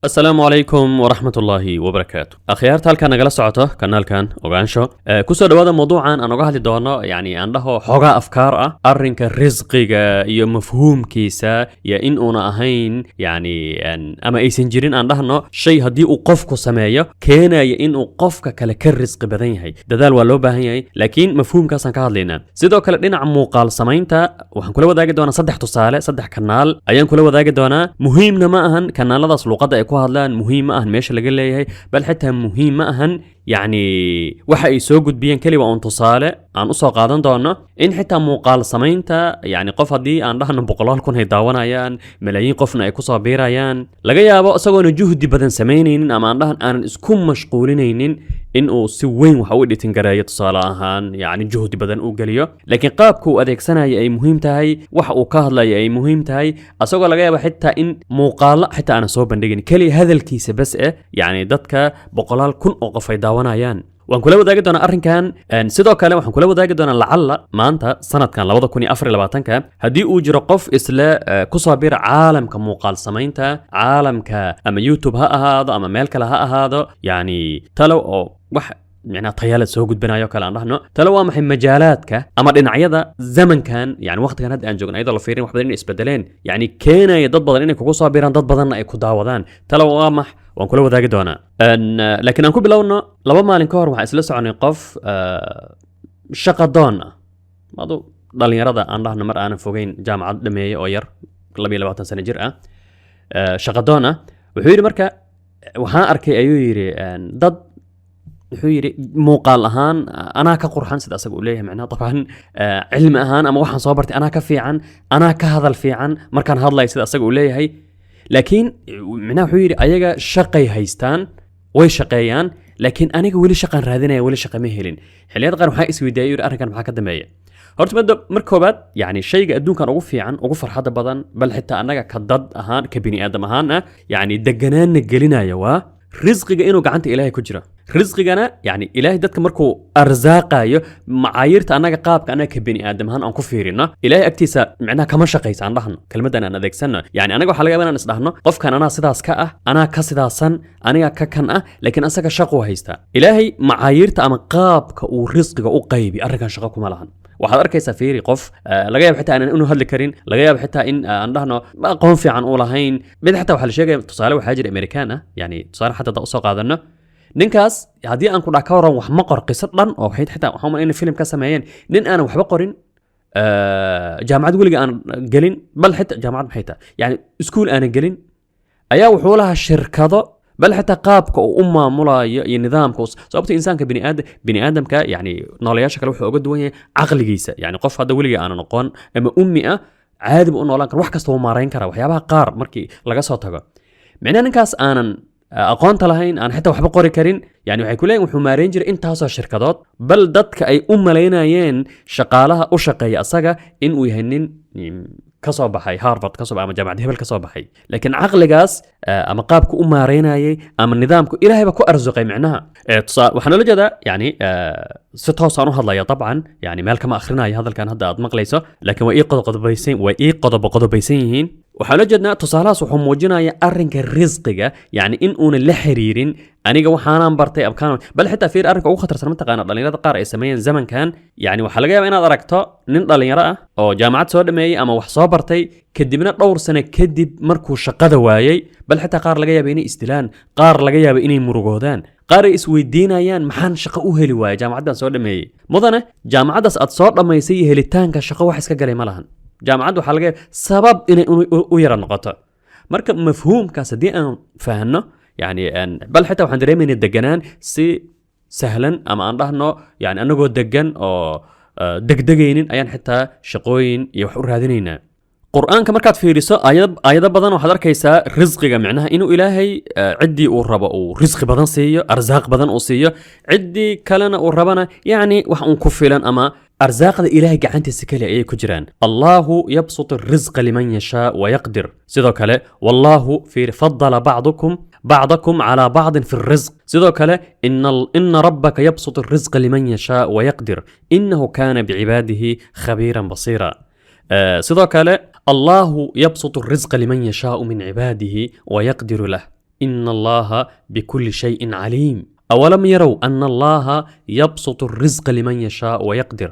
السلام عليكم ورحمة الله وبركاته. أخيارت halkan nagala socoto kanaalkan ogaansho ku soo dhawaada mawduucan aan uga hadli doono aan dhaho xogaa afkaar ah arrinka rizqiga iyo mafhuumkiisa iyo in uuna ahayn ama aysan jirin aan dhahno shay haddii uu qofku sameeyo keenaya in uu qofka kale ka rizqi badan yahay. Dadaal waa loo baahan yahay, laakiin mafhuumkaas aan ka hadlaynaa. Sidoo kale dhinaca muuqaal samaynta waxaan kula wadaagi doonaa saddex kanaal ayaan kula wadaagi doonaa. Muhiimna ma ahan kanaaladaas luqadda ay ku hadlaan muhiim ma ahan meesha laga leeyahay, bal xitaa muhiim ma ahan waxa ay soo gudbiyeen kaliya oo tusaale aan u soo qaadan doono in xitaa muuqaal samaynta qof haddii aan dhahno boqolaal kun ay daawanayaan, malaayiin qofna ay ku soo biirayaan, laga yaabo isagoona juhdi badan samaynaynin ama aan dhahan aanan isku mashquulinaynin in uu si weyn wax u dhitin gareeyo, tusaale ahaan juhdi badan uu geliyo, laakiin qaabka uu adeegsanayo ay muhiim tahay, waxa uu ka hadlayo ay muhiim tahay, asagoo laga yaabo xitaa in muuqaalo xitaa aan soo bandhigin kaliya hadalkiisa bas dadka boqolaal kun oo qof ay daawanayaan. waan kula wadaagi doonaa arrinkan. Sidoo kale waxaan kula wadaagi doonaa lacalla maanta sanadkan 2024 haddii uu jiro qof isla ku soo biira caalamka muuqaal samaynta, caalamka ama YouTube ha ahaado ama meel kale ha ahaado, talo oo wax tayaalad soo gudbinayo kale aan dhahno talo waa maxay majaalaadka ama dhinacyada zamankan waqtigan hadda aan joogno ayadoo la fiirin wax badan inay isbedeleen keenaya dad badan inay kugu soo biiraan, dad badanna ay ku daawadaan. talo waa max waan kula wadaagi doonaa. laakiin aan ku bilowno 2 maalin ka hor waxaan isla soconay qof shaqo doon ah, adu dhalinyarada aan dhahno mar aanan fogeyn jaamacad dhameeyay oo yar 22 sano jir ah, shaqo doon ah. wuxuu yidhi marka waxaan arkay ayuu yidhi dad wuxuu yidhi muuqaal ahaan anaa ka qurxan sida asaga uu leeyahay, macnaha dabcan cilmi ahaan ama waxaan soo bartay anaa ka fiican, anaa ka hadal fiican markaan hadlayo sida asaga uu leeyahay, laakiin macnaha wuxuu yidhi ayaga shaqay haystaan, way shaqeeyaan, laakiin aniga weli shaqaan raadinaya, weli shaqa ma helin. xilliyada qaar waxaa isweydiiyay yidhi arrinkan maxaa ka dambeeya. horta marka koobaad shayga adduunkan ugu fiican, ugu farxadda badan, bal xitaa annaga ka dad ahaan, ka bini aadam ahaan deganaanna gelinaya waa risqiga inuu gacanta ilaahay ku jiro. risqigana ilaahay dadka markuu arsaaqayo macaayirta annaga qaabka annaga ka bini aadam ahaan aan ku fiirino, ilaahay agtiisa macnaha kama shaqaysa aan dhahno kelmaddan aan adeegsano. anaga waxaa laga yaabaa inaan isdhahno qofkan anaa sidaas ka ah, anaa ka sidaasan, aniga ka kan ah, laakiin asaga shaqo haystaa. ilaahay macaayirta ama qaabka uu risqiga u qaybi arrinkan shaqo kuma lahan. waxaad arkaysaa fiiri qof laga yaabo xitaa inuu hadli karin, laga yaabo xitaa in aan dhahno aqoon fiican u lahayn. mid xitaa waxaa la sheegaya tusaale waxaa jira Amerikaan ah, tusaale xataa u soo qaadano ninkaas haddii aan ku dhac ka waran wax ma qor qiso dhan oo xitaa waxaan in film ka sameeyeen nin aan waxba qorin, jaamacad weliga aan gelin, bal xitaa jaamacad maxay tahay iskuul aan gelin, ayaa wuxuu lahaa shirkado, bal xitaa qaabka uu u maamulayo iyo nidaamka sababta insaanka bini aadamka noolayaasha kale wuxuu uga duwan yahay caqligiisa. qof hadda weliga aan aqoon ama ummi ah caadi u noolaan karo, wax kasta uu maareyn kara waxyaabaha qaar markii laga soo tago. macnaha ninkaas aanan aqoonta lahayn, aan xitaa waxba qori karin, waxay ku leeyihin wuxuu maareyn jiray intaasoo shirkadood, bal dadka ay u malaynayeen shaqaalaha u shaqeeya asaga in uu yahay nin kasoo baxay Harvard, kasoo baxay ama jaamacad hebel kasoo baxay, laakiin caqligaas ama qaabku u maareynayay ama nidaamku ilaahayba ku arsuqay. macnaha waxaan la jeedaa si toos aan u hadlaya dabcan meel kama akhrinayo hadalkan hadda aad maqlayso, laakiin way ii qodobaysan yihiin. waxaan la jeednaa tusaalahaas wuxuu muujinaya arrinka risqiga in uuna la xiriirin aniga waxaanaan bartay abkaan, bal xitaa fiir arrinka ugu khatarsan mataqaana dhalinyarada qaar ay sameeyeen zamankan. waxaa laga yaabaa inaad aragto nin dhalinyaro ah oo jaamacad soo dhameeyey ama wax soo bartay, kadibna dhowr sano kadib markuu shaqada waayey, bal xitaa qaar laga yaaba inay isdilaan, qaar laga yaaba inay murugoodaan, qaar ay isweydiinayaan maxaan shaqo u heli waayay jaamacaddan soo dhameeyey. mudane jaamacaddaas aad soo dhammaysay iyo helitaanka shaqo wax iska galay ma lahan. jaamacaddu waxaa laga yaaba sabab inay u yara noqoto. marka mafhuumkaas haddii aan fahanno bal xitaa waxaan dareemaynaa deganaan si sahlan ama aan dhahno anagoo degan oo degdegaynin ayaan xitaa shaqooyin iyo wax u raadinaynaa. qur'aanka markaad fiiriso aayado badan waxaad arkaysaa risqiga, macnaha inuu ilaahay ciddii uu rabo uu risqi badan siiyo, arsaaq badan uu siiyo, ciddii kalena uu rabana wax uun ku filan ama arsaaqda ilaahay gacantiisa kale ayay ku jiraan. allahu yabsutu الrisqa liman yashaa wayaqdir. sidoo kale wallahu fadala bacdakum calaa bacdin fi الrisq. sidoo kale ina rabbaka yabsutu الrisqa liman yashaa wayaqdir inahu kana bicibaadihi khabiiran basiira. sidoo kale allahu yabsutu الrisqa liman yashaau min cibaadihi wayaqdiru lah إن الله بكل شيء عليم أولم يروا أن الله يبسط الرزق لمن يشاء ويقدر.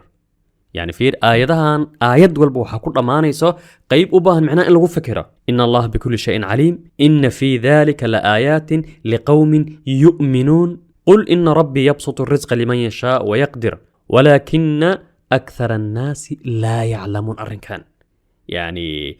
يعني في آياتها آيات والبوحة كل أمانيسو قيب أباهن معناه إن لغو فكرة إن الله بكل شيء عليم إن في ذلك لآيات لقوم يؤمنون قل إن ربي يبسط الرزق لمن يشاء ويقدر ولكن أكثر الناس لا يعلمون أرنكان. يعني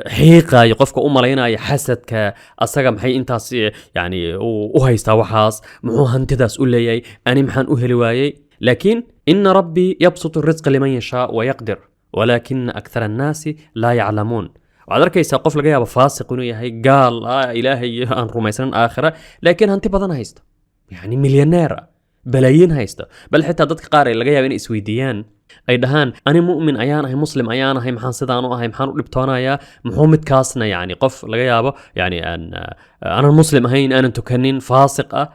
حقيقة يقفك أمالينا يحسدك أساقا محي إنتاس يعني أهيستا وحاس محو هنتداس أوليي أني محان أهلوايي لكن إن ربي يبسط الرزق لمن يشاء ويقدر ولكن أكثر الناس لا يعلمون. وعذر كيسا قف لقيا بفاسق إنه يهي قال إلهي أن رميسان آخرة لكن هنتي بدن هيستا يعني مليونيرة بلايين هيستا بل حتى دادك قاري لقيا بين إسويديان ay dhahaan ani mu'min ayaan ahay muslim ayaan ahay maxaan sidaan u ahay maxaan u dhibtoonayaa muxuu midkaasna yani qof laga yaabo yani aanan muslim ahayn aanan tukanin faasiq ah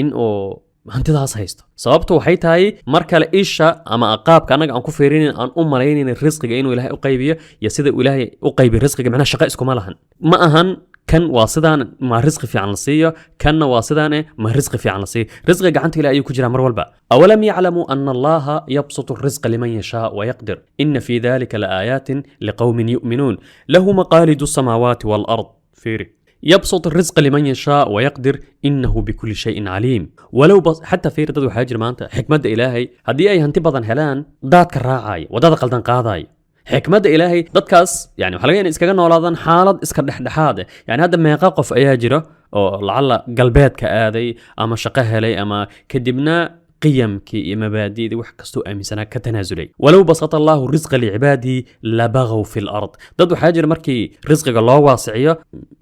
in uu hantidaas haysto sababtu waxay tahay mar kale isha ama qaabka anaga aan ku fiirinin aan u malaynin risqiga inuu ilaahay u qaybiyo iyo sida uu ilaahay u qaybiyo risqiga macna shaqo isku ma lahan ma ahan كان واصدان ما رزق في عنصية كان واصدان ما رزق في عنصية رزق قعنت إلى أي كجرة مر والباء أولم يعلموا أن الله يبسط الرزق لمن يشاء ويقدر إن في ذلك لآيات لقوم يؤمنون له مقاليد السماوات والأرض فيري يبسط الرزق لمن يشاء ويقدر إنه بكل شيء عليم ولو حتى في ردد حاجر ما أنت حكمة إلهي هدي أي هنتبضن هلان داد كراعي وداد قلدان قاضاي حكمة إلهي دادكاس يعني وحلقة إن إسكاقنا ولادان حالد إسكار دحدحادة يعني هذا ما يقاقف أياجرة أو لعل قلبات كآذي أما شقه لي أما كدبنا قيمك مبادئ دي وحكستو أمسنا كتنازلي ولو بسط الله الرزق لعباده لبغوا في الأرض دادو حاجر مركي رزق الله واسعية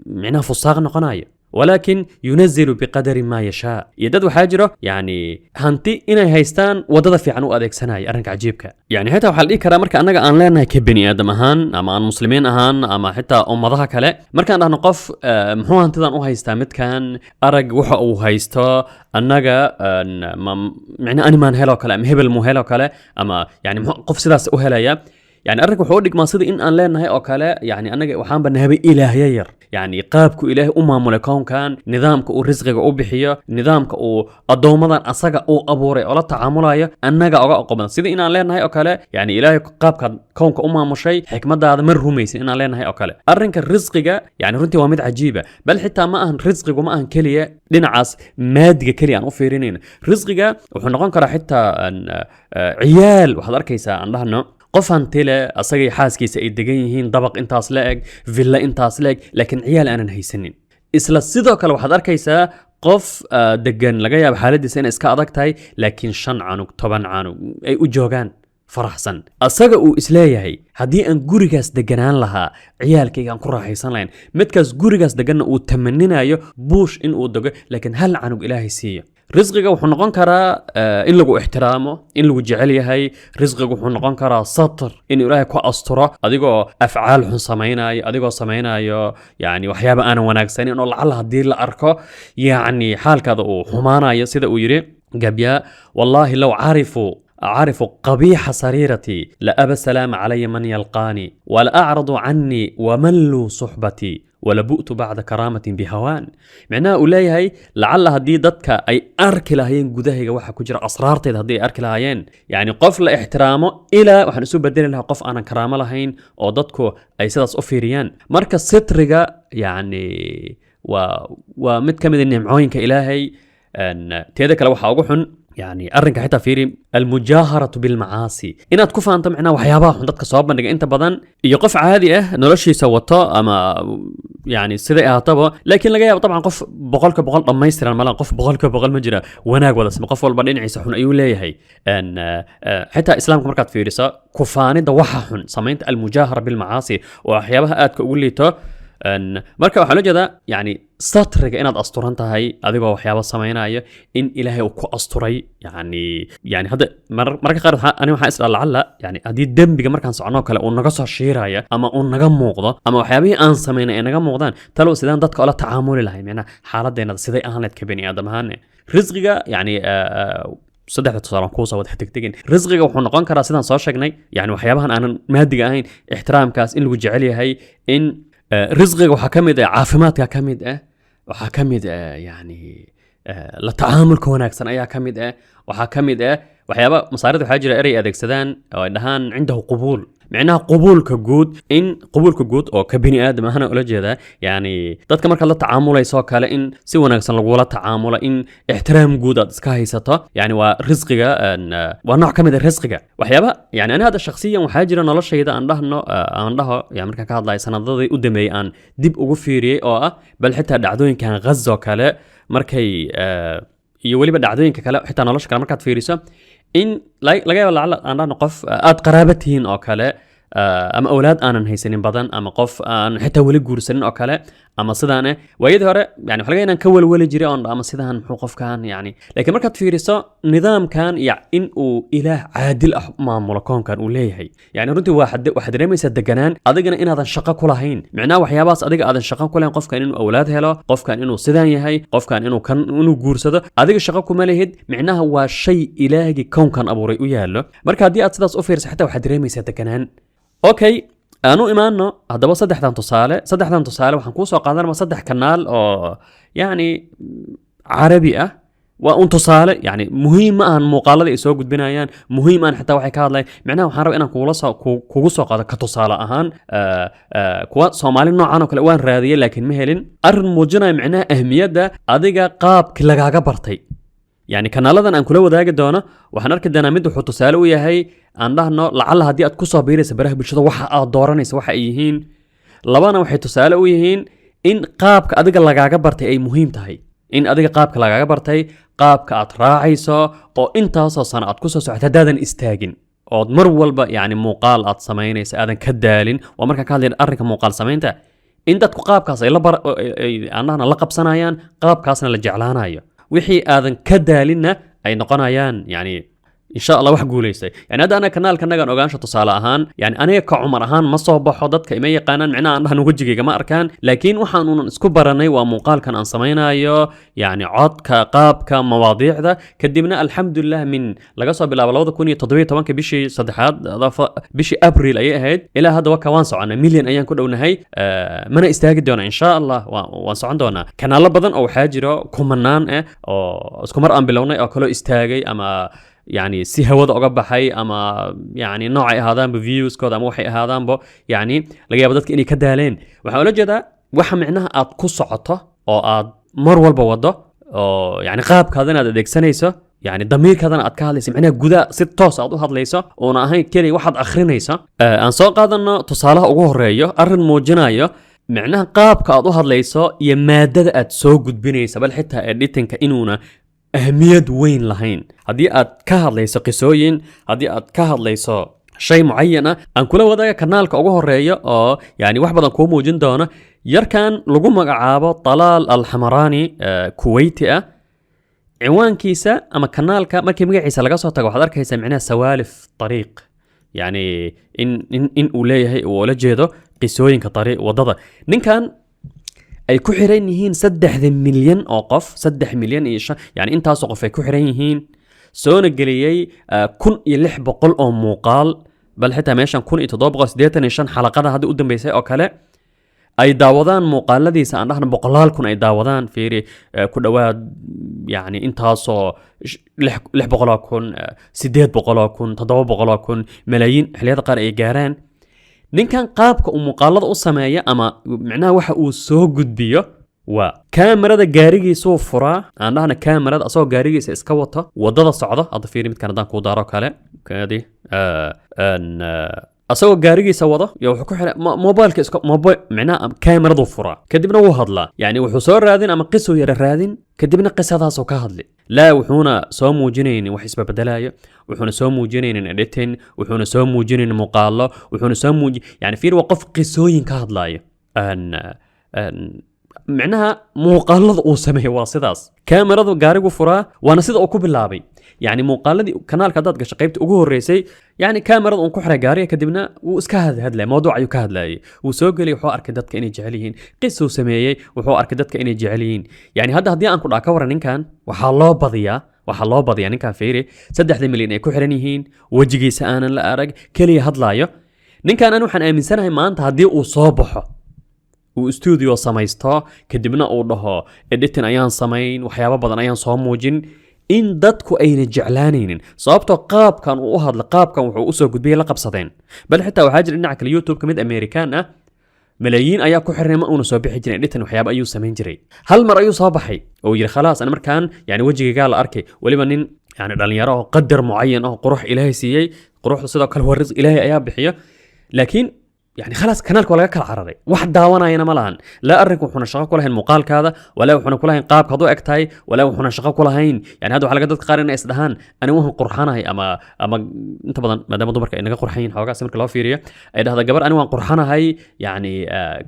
معناها فصاغنا قناية ولكن ينزل بقدر ما يشاء يدد حاجره يعني هانتي إنay haystaan wadada fiican u adeegsanay arrinka cajiibka yani xitaa waxa la dhigi karaa marka anaga aan leenahay ka bani aadam ahaan ama aan muslimiin ahaan ama xitaa ummadaha kale markaan dhahno qof muxuu hantidan u haystaa midkan arag waxa uu haysto anaga macna animan helo kale ama hebel mu helo kale ama yani qof sidaas u helaya يعني أرنك وحودك ما صدق إن أن لنا هاي أكله يعني أنا وحام بنهبي إلهي ير يعني قابك إله ملكون كان نظامك ورزقك أو بحية نظامك أو الضوامضان أصاق أو أبوري ولا تعاملايا أنك أقبل صدق إن أن لنا هاي أكله يعني إلهي قابك كونك مشي حكمة هذا من رميس إن أن لنا هاي أكله أرنك الرزقك يعني رنتي وامد عجيبة بل حتى ما أهن رزقك وما أهن كلية لنعاس مادة كلية عن أوفيرينين رزقك وحنا نقول حتى عيال وحضر كيسا عندها إنه قفان تلا أصغي حاس كيس إدجيهين طبق إنتاس لاج فيلا إنتاس لاج لكن عيال أنا نهيسنين إسلا الصدق لو حضر كيسا قف دجن لجايا بحالة دي سنة إسكا أدكتاي لكن شن عنو طبعا عنو أي وجوجان فرحسن أصغي وإسلايا هي هدي أن جورجاس دجنان لها عيال كي كان كره حيسان لين متكاس جورجاس دجن وتمنينا أيه بوش إن ودجا لكن هل عنو إلهي سيه رزقك wuxuu noqon karaa in lagu ixtiraamo in lagu jecel yahay rizqiga wuxuu noqon karaa satr in ilaahay ku asturo adigoo afcaal xun sameeynayo yani waxyaabo aan wanaagsanin oo lacala hadii la arko yani xaalkaada uu xumaanayo sida uu yiri gabya wallahi law أعرف قبيح سريرتي لأبى السلام علي من يلقاني ولا أعرض عني وملوا صحبتي ولبؤت بعد كرامة بهوان معناه أولي هاي لعل هدي ددك أي أركل هايين قدهيga waxa ku jira asraarteed hadii arkil haayeen yani qof la ixtiraamo ila waxaan isu bedeli lahaa qof aan karaamo lahayn oo dadku ay sidaas u fiiriyaan marka sitriga yani waa mid kamid ah nimcooyinka Ilaahay teeda kale waxa ugu xun يعني أرنك حتى فيري المجاهرة بالمعاصي إن تكون أنت معنا وحيابها حندتك صوابا نجا أنت بدن يقف عادي نرشي سوته أما يعني سيدي طبعا لكن لقيا طبعا قف بقولك ما يصير الملا قف بقولك مجرى وناق ولا اسم قف والبعدين يسحون أيوة ليه هي أن حتى إسلامكم مركات فيري كفاني دوحهن سميت المجاهرة بالمعاصي وحيابها أقول لي تو أن مركب وحلوجة يعني سطرك إن أسطوران تهاي أذيبه وحيابة سمينايا إن إلهي وكو أسطوري يعني هذا مركب قارد أنا وحا أسأل لعل يعني هذه الدم بيجا مركب صعناك لا ونقص شيرايا أما ونقم موقضة أما وحيابه أن سمينا إنقم موقضان تلو سيدان دتك على تعامل لها يعني حالات دينا سيدي أهانت كبني آدم هاني رزقك يعني صدق تصارم كوسا وتحتكتين رزقك وحنا نقان كرا سيدان صار شقني يعني وحيابها أنا مادي أهين احترام كاس إن الوجعلي هاي إن رزقك waxa kamid ah caafimaadka kamid ah waxaa ka mid ah yani la tacaamulka wanaagsan ayaa ka mid ah waxaa ka mid ah waxyaaba masaarida waxaa jira erey adeegsadaan oo ay dhahaan cindahu qubuul micnaha qubuulka guud oo ka bini aadam ahna ula jeedaa yani dadka marka la tacaamulayso kale in si wanaagsan lagula tacaamulo in ixtiraam guud aad iska haysato yani waa risqiga waa nooc ka mid ah risqiga waxyaaba yani ana hada shakhsiyan waxaa jira noloshayda aan dhaho yani markaan ka hadlayo sanadadii u dambeeyay aan dib ugu fiiriyay oo ah bal xitaa dhacdooyinkan Gaza kale markay iyo waliba dhacdooyinka kale xitaa nolosha kale markaad fiiriso in laga yaabo lacala aan dhahno qof aad qaraabatihiin oo kale ama awlaad aanan haysanin badan ama qof aan xitaa weli guursanin oo kale ama sidaan waayadii hore yani waxa laga inaan ka walwali jiray oo ama sidaan muxuu qofkan yani laakiin markaad fiiriso nidaamkan in uu ilaah caadil ah maamulo koonkan uu leeyahay yani runtii waxa dareemaysa deganaan adigana inaadan shaqo ku lahayn micnaha waxyaabahaas adiga aadan shaqo ku lahayn qofkan inuu awlaad helo qofkan inuu sidaan yahay qofkan inuu guursado adiga shaqo kuma lehid micnaha waa shay ilaahigi koonkan abuuray u yaalo marka haddii aad sidaas u fiiriso xitaa waxa dareemaysa deganaan okay aanu imaano haddaba saddexdan tusaale waxaan kuu soo qaadanaa saddex kanaal oo yani carabi ah waa un tusaale yani muhiim ma ahan muuqaalada ay soo gudbinayaan muhiim aan xitaa waxay ka hadlayaan micnaha waxaan rabaa inaan kugu soo qaado ka tusaale ahaan kuwa Soomaali noocan oo kale waan raadiyay laakiin ma helin arrin muujinaya micnaha ahmiyadda adiga qaabkii lagaaga bartay يعني kanaaladan aan kula wadaagi doono waxaan arki doonaa mid wuxuu tusaale u yahay aan dhahno lacala haddii aad ku soo biiraysa baraha bulshada waxa aad dooranaysa waxa ay yihiin labana waxay tusaale u yihiin in qaabka adiga lagaaga bartay ay muhiim tahay in adiga qaabka lagaaga bartay qaabka aad raacayso oo intaasoo sano aad ku soo socota haddaadan istaagin ood mar walba yani muuqaal aad samaynaysa aadan ka daalin waa markaan ka hadlayna arrinka muuqaal samaynta in dadku qaabkaas ay aan dhahna la qabsanayaan qaabkaasna la jeclaanayo wixii aadan ka daalinna ay noqonayaan yani insha Allah wax guuleystay yani hada ana kanaalkanagan ogaansho tusaale ahaan yani aniga ka Umar ahaan ma soo baxo dadka ima yaqaanaan micnaha aan dhahno wajigayga ma arkaan laakiin waxaan uun isku baranay waa muuqaalkan aan samaynayo yani codka qaabka mawaadiicda kadibna alxamdulillah min laga soo bilaabo 2017 bishii saddexaad bishii April ay ahayd ilaa hadda waa waan soconaa milyan ayaan ku dhownahay mana istaagi doona insha Allah waan socon doonaa kanaalo badan oo waxaa jiro kumanaan oo isku mar aan bilownay oo kale istaagay ama يعني سي هودا uga baxay ama yani noocay ahaadaan views kooda ama waxay ahaadaanba yani laga yaabo dadka inay ka daaleen waxa ula jeedaa waxa micnaha aad ku socoto oo aad mar walba wado oo yani qaabkaadana aad adeegsanayso يعني damiirkaadana aad ka hadlayso micnaha gudaha si toos aad u hadlayso oo aan ahayn kaliya waxaad akhrinayso aan soo qaadano tusaalaha ugu horeeyo arrin muujinayo micnaha qaabka aad u hadlayso iyo maadada aad soo gudbinayso bal xitaa editingka inuuna أهمية وين لهين هدي أد كهاد ليس قصوين هدي أد كهاد ليس شيء معينة أن كل وضع كنالك أوجه الرأي يعني واحد بدن كومو جندونا يركان لقوم عابة طلال الحمراني كويتي عوان كيسة أما كنالك ما كي مجيء عيسى لقصة تقو حضر كيسة معناه سوالف طريق يعني إن أوليه ولا جيده قصوين كطريق وضده نين كان ay ku xiran yihiin 3 milyan oo qof 3 milyan iyo yani intaas qof ay ku xiran yihiin soo nagaliyay 1600 oo muuqaal bal xitaa meeshan 1785 xalaqada hadda u dambeysay oo kale ay daawadaan muuqaaladiisa aan dhahna boqolaal kun ay daawadaan fiiri ku dhawaad yani intaasoo 600 kun 800 kun 700 kun malaayiin xilliyada qaar ay gaaraan ninkan qaabka uu muuqaalada u sameeyo ama macnaha waxa uu soo gudbiyo waa kaamirada gaarigiisa uu furaa aan dhahna kaamirada asoo gaarigiisa iska wato wadada socdo hadda fiiri midkan hadaan ku daaro kale kaadi asoo gaarigiisa wado iyo wuxuu ku xiray mobilka iska mobil macnaha kaamiradu furaa kadibna wuu hadlaa yani wuxuu soo raadin ama qiso yar raadin kadibna qisadaas oo ka hadli la wuxuuna soo muujinaynin wax isbedelayo wuxuuna soo muujinaynin editing wuxuuna soo muujinaynin muuqaalo wuxuuna soo yani fiir waqf qisooyin ka hadlaayo معناها muuqaalada uu sameeyo waa sidaas kaamiradu gaarigu furaa waana sida uu ku bilaabay yani muuqaaladii kanaalka dad gashay qaybta ugu horeysay yani kaamirada uu ku xiray gaariga kadibna uu iska hadlay mowduuc ayuu ka hadlayay uu soo galay wuxuu arkay dadka inay jecel yihiin qiso sameeyay wuxuu arkay dadka inay jecel yihiin yani hadii aan ku dhaaka waran ninkan waxa loo badiyaa ninkan fiiri 3 milyan ay ku xiran yihiin wajigiisa aanan la arag kaliya hadlaayo ninkan aan waxaan aaminsanahay maanta hadii uu soo baxo studio samaysto kadibna uu dhaho editing ayaan samayn waxyaabo badan ayaan soo muujin in dadku ayna jeclaanaynin sababtoo qaabkan uu u hadla qaabkan wuxuu u soo gudbiyay la qabsadeen bal xitaa waxaa jira dhinaca kale YouTube ka mid American ah ملايين ayaa ku xirnay ma uu soo bixi jiray editing waxyaabo ayuu sameyn jiray hal mar ayuu soo baxay oo yiri khalaas ana markaan yani wajigayga la arkay waliba nin yani dhalinyaro oo qadar muayyan oo qurux ilaahay siiyay quruxda sidoo kale waa rizq ilaahay ayaa bixiyo laakiin يعني خلاص كانالك ولا كلا عرري واحد داوانا ينا ملان لا أرنك وحنا شقا كلها المقال كذا ولا وحنا كلها قاب كذو أكتاي ولا وحنا شقا كلهين يعني هذا على قد قارنا إسدهان أنا وهم قرحانة هي أما أنت بدن ما دام دبرك إنك قرحين حواجع سمك الله فيريا إذا هذا جبر أنا وهم قرحانة هي يعني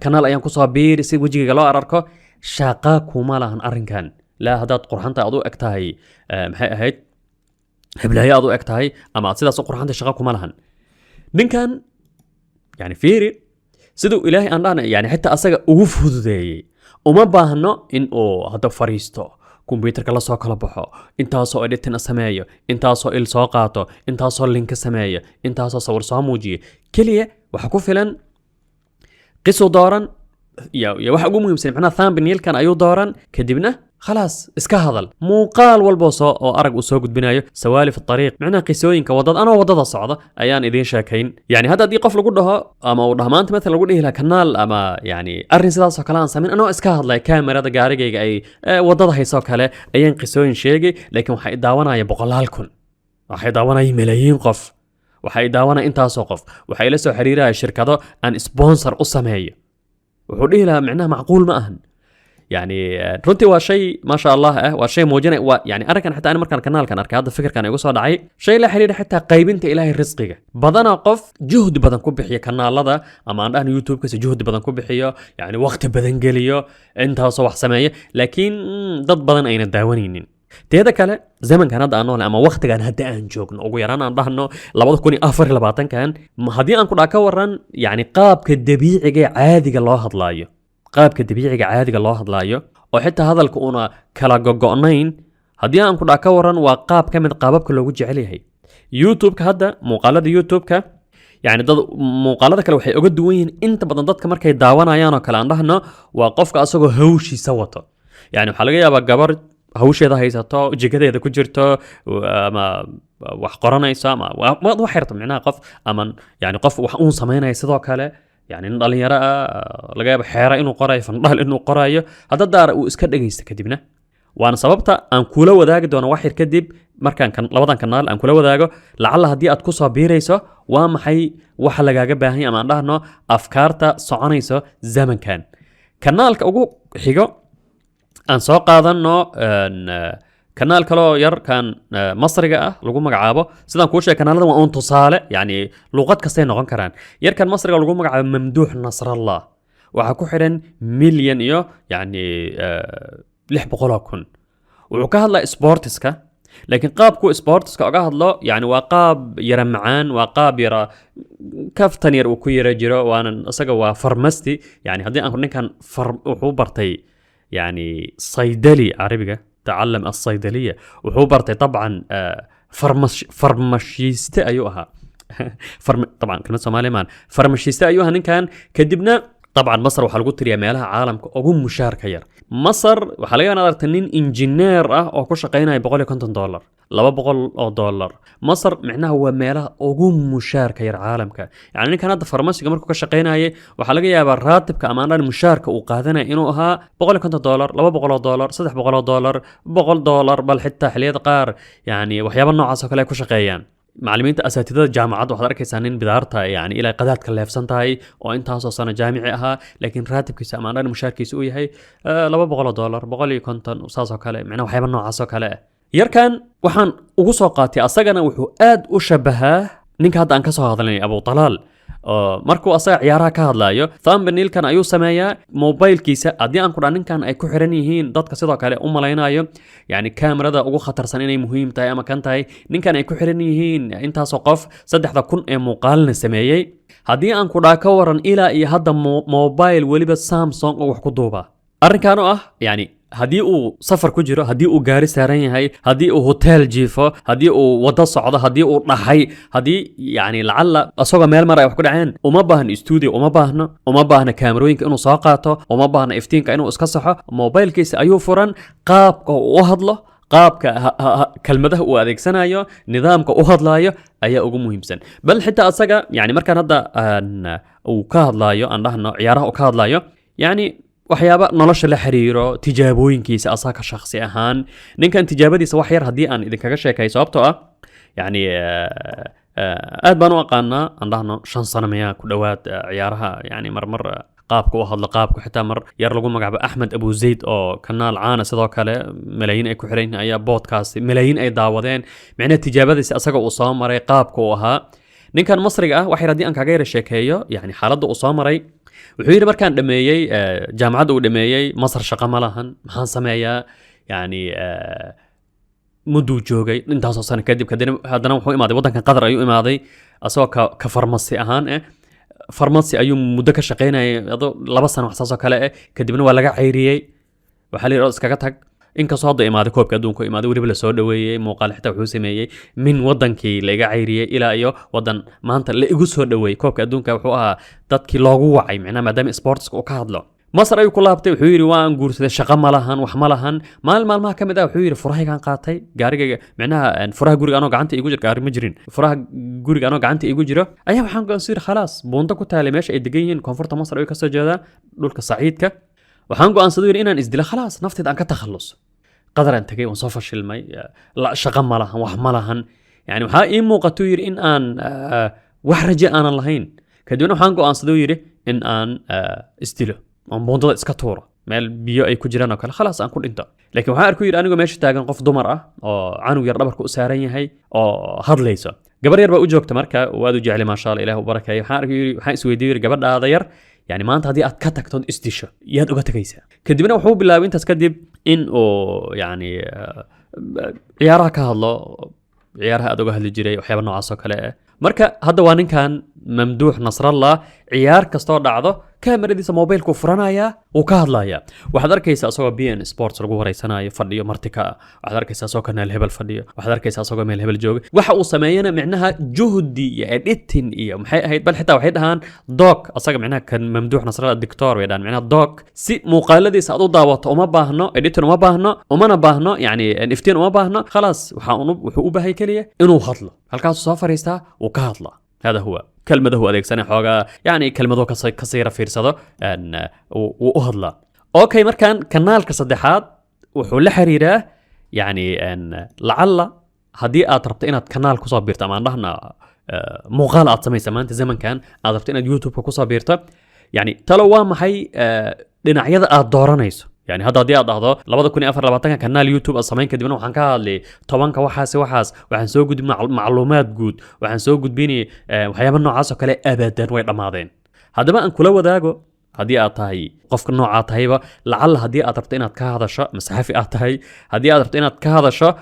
كانال أيام كصابير يصير وجهي قلا أرركه شقا كمالهن أرنكان لا هذا قرحان تعضو أكتاي هاي هبلها يعضو أكتاي أما تصير قرحان شقا كمالهن من كان يعني فيري سيدو إلهي أننا يعني حتى أساق أوفهد ذي وما باهنا إن هذا فريستو كمبيوتر كلا سو كلا بحو انتا سو إديتنا سمايا انتا سو إل سوقاتو انتا سو لينك سمايا انتا سو صور ساموجي كلية وحكو فلان قصو دارا يا waxa ugu muhiimsan macna thumbnail kan ayuu dooran kadibna خلاص iska hadal muuqaal walba oo arag u soo gudbinayo sawaalif الطريق macna qisooyinka wadada ana wadada socda ayaan idin sheekayn yani hada hadii qof lagu dhaho ama uu dhamaanta mid lagu dhihi lahaa kanaal ama yani arin sidaas oo kale aan sameyn ana iska hadlay kaamirada gaarigayga ay wadada hayso kale ayaan qisooyin sheegay laakiin waxa ay daawanaya boqolaal kun waxa ay daawanaya milyan qof waxa ay daawanaya intaas oo qof waxa ay la soo xiriiraya shirkado aan sponsor u sameeyo وحوليه لها معناها معقول ما أهن يعني رنتي وشيء ما شاء الله وشيء موجنا يعني أنا كان حتى أنا مركان القناة كان أركي هذا الفكر كان يقول صار عي شيء لا حرير حتى قيبنت إلهي الرزق بدنا قف جهد بدن كوبحية كنا لذا أما عندنا يوتيوب كسي جهد بدن كوبحية يعني وقت بدن قلية أنت صباح سماية لكن ضد بدن أين الداونين تهذا كله زمن كان هذا أنه أما وقت كان هدا أنجوكن أو يرانا عن ضهنه لبعض كوني أفر لبعضن كان هذه أنكر أكورن يعني قاب كدبيعي عادي الله هضلايه قاب كدبيعي عادي الله هضلايه وحتى هذا الكونا كلا جوجونين هذه أنكر أكورن وقاب كم قابب كله وجه عليه يوتيوب كهذا مقالة يوتيوب ك يعني ضد مقالة كله وحي أجد وين أنت بدن ضد كمركي دعوانا يانا كلا عن ضهنه وقفك أسوق هوشي سوته يعني حلقة يا بجبر hawsheeda haysato jigadeeda ku jirto ama wax qoranaysa ama wax xirto macnaha qof ama yani qof wax uu sameeynay sidoo kale yani dhalinyaro laga yaabo xeera inuu qorayo fandhal inuu qorayo hada daar uu iska dhageysto kadibna waan sababta aan kula wadaagi doono wax yar kadib markaan kan labadan kanaal aan kula wadaago lacalla hadii aad ku soo biirayso waa maxay wax lagaaga baahan yahay ama aan dhahno afkaarta soconayso zamankan kanaalka ugu xigo aan soo qaadano kanaal kale yar kan masriga ah lagu magacaabo sidaan ku sheegay kanaalada waa tusaale yani luqad kasta ay noqon karaan yar kan masriga lagu magacaabo mamduux nasrallah waxa ku xiran milyan iyo yani 600 kun wuxuu ka hadlaa sportiska laakiin qaabku sportiska uga hadlo yani waa qaab yara macaan waa qaab yara kaftan yar uu ku yara jiro waana asaga waa farmasti yani hadii aan ninkan wuxuu bartay يعني صيدلي عربي تعلم الصيدلية وهو برتي طبعا فرمشيست أيها طبعا كلمة سومالي مان فرمشيست أيها إن كان كدبنا طبعا مصر وحلقوت تريا مالها عالم أقوم مشاركة ير مصر وحاليا أنا تنين إنجنير أو كل شقينا يبغى كنتن دولار لا بقول أو دولار مصر معناه هو مالها أقوم مشاركة ير عالمك يعني كان هذا فرماسي كمركو كشقينا هي وحاليا يا براتب كأمانة المشاركة وقاذنا إنه بقول كنتن دولار لا بقول دولار صدق بقول دولار بل حتى حلية قار يعني وحياة النوع عصا كلا كشقيان معلمين أساتذة الجامعات وحضرتك سنين بدارتها يعني إلى قدرت كلفسنتها وأنت سنة جامعها لكن راتب كيس أمانة المشاركة سوي هي لا بقول دولار بقول كنتن وصاصة كلا معنا وحياة النوع عصا كلا يركن وحن وقصاقاتي أصجنا وحو آد وشبهه نك هذا أنكسر هذا لي أبو طلال markuu asaga ciyaaraha ka hadlaayo thumbnailkan ayuu sameeyaa mobilkiisa hadii aan ku dhanin kan ay ku xiran yihiin dadka sidoo kale u malaynayo yani kaamirada ugu khatarsan inay muhiim tahay ama kan tahay ninkan ay ku xiran yihiin intaas oo qof 3,000 ee muuqaalna sameeyay hadii aan ku dhaa ka waran ilaa iyo hadda mobile waliba Samsung oo wax ku duuba arrinkan oo ah yani haddii uu safar ku jiro, haddii uu gaari saaran yahay, haddii uu hotel jiifo, haddii uu wado socdo, haddii uu dhaxay, haddii yani lacalla asagoo meel mar ay wax ku dhaceen, uma baahna studio, uma baahna kaamarooyinka inuu soo qaato, uma baahna iftiinka inuu iska saxo. mobilkiisa ayuu furan, qaabka uu u hadlo, qaabka kelmadaha uu adeegsanayo, nidaamka u hadlaayo ayaa ugu muhiimsan. bal xitaa asaga yani markaan hadda uu ka hadlaayo, aan dhahno ciyaaraha uu ka hadlaayo, yani waxyaaba nolosha la xiriiro, tijaabooyinkiisa asaga shakhsi ahaan. ninkan tijaabadiisa wax yar haddii aan idinkaga sheekay, sababtoo ah yani aad baan u aqaanaa, aan dhahno 5 sano miyaa ku dhowaad ciyaaraha, yani marmar qaabka u hadlo, qaabka xitaa mar yar lagu magacaabo Axmed Abu Zayd oo kanaal caana sidoo kale malaayiin ay ku xiran yihiin ayaa podcast malaayiin ay daawadeen. macnaheedu tijaabadiisa asaga uu soo maray, qaabka uu ahaa. ninkan Masriga ah waxa haddii aan kaga yara sheekeeyo, yani xaaladda uu soo maray, wuxuu yiri markaan dhameeyay jaamacadda uu dhameeyay, Masar shaqo ma lahan, maxaan sameeyaa? yani muduu joogay intaasoo sano kadib, haddana wuxuu imaaday waddankan Qatar ayuu imaaday asagoo ka farmasi ahaan farmasi ayuu muddo ka shaqaynayay 2 sano wax saasoo kale kadibna waa laga cayriyey, waxaa la yidhi iskaga tag. inkastoo hadda imaaday koobka adduunka imaaday, weliba la soo dhaweeyey, muuqaal xitaa wuxuu sameeyey min wadankii laga cayriyey ilaa iyo wadan maanta la igu soo dhaweeyey. koobka adduunka wuxuu ahaa dadkii loogu wacay, macnaha maadaama sportska uu ka hadlo. Masar ayuu ku laabtay, wuxuu yidhi waan guursaday, shaqo ma lahan, wax ma lahan. maalmaha ka mid ah wuxuu yidhi furahaygaan qaatay, gaarigayga macnaha furaha guriga anoo gacanta igu jiro, gaari ma jirin, furaha guriga anoo gacanta igu jiro ayaa waxaan go'aansaday khalaas buunta ku taalay meesha ay degan yihiin koonfurta Masar ayuu ka soo jeedaa, dhulka saciidka. waxaan go'aansaday inaan isdilo, khalaas nafteeda aan ka takhaluso. qadaraan tagay, waan soo fashilmay, shaqo ma lahan, wax ma lahan. yani waxaa ii muuqatuu yidhi in aan wax raje aanan lahayn. kadibna waxaan go'aansaday yidhi in aan isdilo, aan buundada iska tuuro meel biyo ay ku jiraan oo kale, khalaas aan ku dhinto. laakiin waxaan arkuu yidhi anigoo meesha taagan qof dumar ah oo canug yar dhabarka u saaran yahay oo hadlayso. gabar yar baa u joogta marka, waad u jeclay maasha Allah, ilaah u barakeeyo. waxaan isweydiiyey yidhi gabadhaada yar, yani maanta haddii aad ka tagto isdisho yaad uga tagaysaa? kadibna wuxuu bilaabay intaas kadib in uu yani ciyaaraha ka hadlo, ciyaaraha aad uga hadli jiray, waxyaaba noocaas oo kale marka hadda waa ninkan Mamduux Nasrallah, ciyaar kastoo dhacdo kaamiradiisa mobilku furanaya, uu ka hadlaya. waxaad arkaysaa asagoo BN Sports lagu wareysanayo fadhiyo martika, waxaad arkaysaa asagoo kanaal hebel fadhiyo, waxaad arkaysaa asagoo meel hebel jooga. waxa uu sameeyana macnaha juhdi iyo editing iyo maxay ahayd, bal xitaa waxay dhahaan doc. asaga macnaha kan Mamduux Nasrallah doctor way dhahan, macnaha doc si muuqaaladiisa aad u daawato uma baahno editing, uma baahno, umana baahno yani iftiin, uma baahno. khalaas wuxuu u baahay kaliya inuu hadlo, halkaas soo fariistaa uu ka hadla. هذا هو كلمة هو أديك سنة حاجة يعني كلمة كصيرة في رصده أن وأهضلا. أوكي مركان كنال كصدحات وحول حريرة يعني أن لعل هدي أتربطينا كنال كصابير طبعا رهنا مغالطة سمي سمان زمن كان أتربطينا يوتيوب كصابيرته يعني تلو ما هي لنعيد الدورانيس يعني هذا دي هذا لبعض كوني أفر لبعضنا كنال يوتيوب الصمين كدبنا وحنكها اللي طبعا كوحاس وحنسوق جود معلومات جود وحنسوق جود بيني وحياة النوع عاصو كله أبدا وين رمادين هذا ما أنكله وداعو هدي أتاهي قف النوع أتاهي لعل هدي أتربطينا كهذا الشيء مسحفي أتاهي هدي أتربطينا كهذا الشيء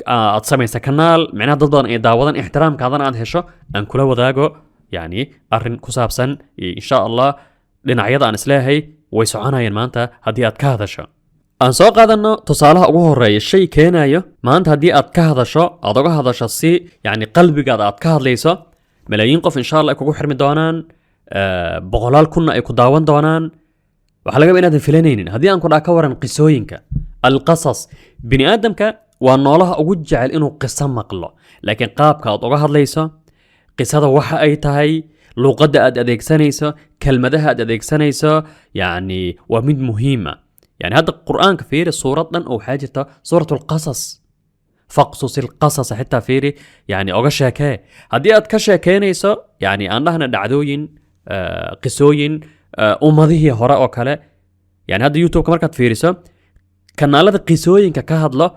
أتصمي سكنال معناه ضدنا إذا وضن احترام كذا عن هالشيء أنكله وداعو يعني أرن كسابسن إن شاء الله لنعيد عن سلاهي ويسعاناين maanta haddii aad ka hadasho. aan soo qaadano tusaalaha ugu horeeya shay keenayo maanta haddii aad ka hadasho, aad uga hadasho si yani qalbigaada aad ka hadlayso, malaayiin qof insha Allah ay kugu xirmi doonaan, boqolaal kunna ay ku daawan doonaan. waxa laga yaabaa inaadan filanaynin. haddii aan ku dhaha ka waran qisooyinka, alqasas, bini aadamka waa noolaha ugu jecel inuu qiso maqlo, laakiin qaabka aad uga hadlayso qisada waxa ay tahay, luqadda aad adeegsanayso, kelmadaha aad adeegsanayso, yani waa mid muhiima. yani hadda quraanka fiiri suuradan oo xaajirta suuratul qasas, faqsusil qasas xitaa fiiri yani oga sheekee. haddii aad ka sheekeynayso yani aan dhahna dhacdooyin, qisooyin ummadihii hore oo kale, yani hadda youtube-ka markaad fiiriso kanaalada qisooyinka ka hadlo,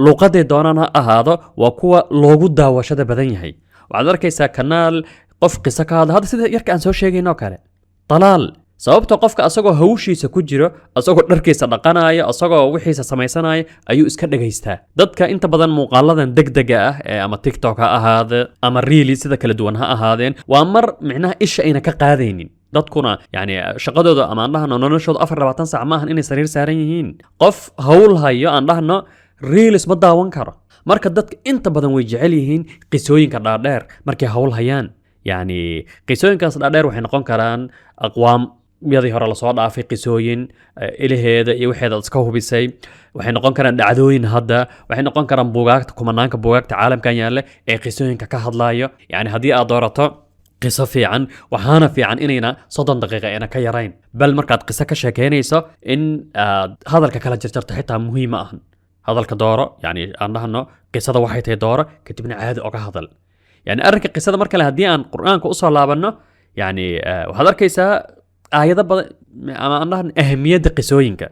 luqaday doonaan ha ahaado, waa kuwa loogu daawashada badan yahay. waxaad arkaysaa kanaal qof qiso ka hadla, hadda sida yarka aan soo sheegayno kale, talaal. sababta qofka asagoo hawshiisa ku jiro, asagoo dharkiisa dhaqanayo, asagoo wixiisa samaysanayo ayuu iska dhageystaa. dadka inta badan muuqaaladan degdega ah ee ama TikTok ha ahaade ama Reels sida kala duwan ha ahaadeen, waa mar micnaha isha ayna ka qaadaynin. dadkuna yani shaqadooda ama aan dhahno noloshooda 24 saac maahan inay sariir saaran yihiin. qof hawl hayo aan dhahno reels ma daawan karo. marka dadka inta badan way jecel yihiin qisooyinka dhaadheer markay hawl hayaan. yani qisooyinkaas dhaadheer waxay noqon karaan aqwaam yadii hore la soo dhaafay, qisooyin ilaheeda iyo waxeeda iska hubisay. waxay noqon karaan dhacdooyin hadda, waxay noqon karaan buugaagta, kumanaanka buugaagta caalamkan yaalla ee qisooyinka ka hadlayo. yani haddii aad doorato qiso fiican, waxaana fiican inayna 30 daqiiqo ayna ka yarayn. bal markaad qiso ka sheekeynayso in aad hadalka kala jarjarto xitaa muhiim ma ahan. hadalka dooro, yani aan dhahno qisada waxay tahay dooro kadibna caadi oga hadal. yani arrinka qisada mar kale haddii aan qur'aanka usoo laabanno, yani waxaad arkaysaa aayado badan ama aan dhahno ahamiyadda qisooyinka.